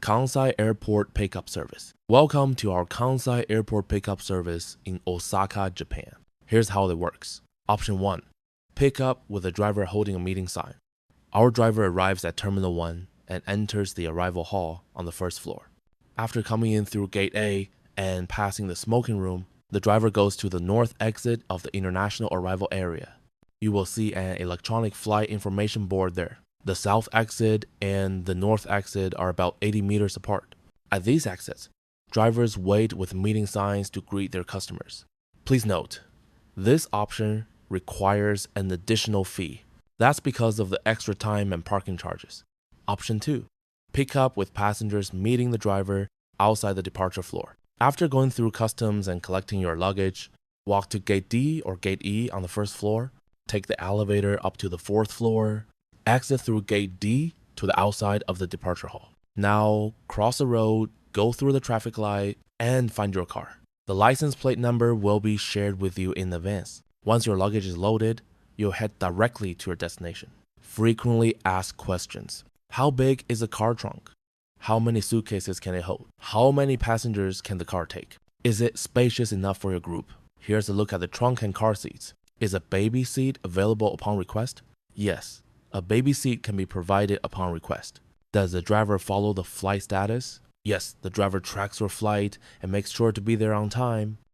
Kansai Airport Pickup Service. Welcome to our Kansai Airport Pickup Service in Osaka, Japan. Here's how it works. Option 1. Pick up with a driver holding a meeting sign. Our driver arrives at Terminal 1 and enters the arrival hall on the first floor. After coming in through Gate A and passing the smoking room, the driver goes to the north exit of the international arrival area. You will see an electronic flight information board there. The south exit and the north exit are about 80 meters apart. At these exits, drivers wait with meeting signs to greet their customers. Please note, this option requires an additional fee. That's because of the extra time and parking charges. Option 2. Pick up with passengers meeting the driver outside the departure floor. After going through customs and collecting your luggage, walk to Gate D or Gate E on the first floor, take the elevator up to the 4th floor, exit through Gate D to the outside of the departure hall. Now, cross the road, go through the traffic light, and find your car. The license plate number will be shared with you in advance. Once your luggage is loaded, you'll head directly to your destination. Frequently asked questions. How big is the car trunk? How many suitcases can it hold? How many passengers can the car take? Is it spacious enough for your group? Here's a look at the trunk and car seats. Is a baby seat available upon request? Yes, a baby seat can be provided upon request. Does the driver follow the flight status? Yes, the driver tracks your flight and makes sure to be there on time.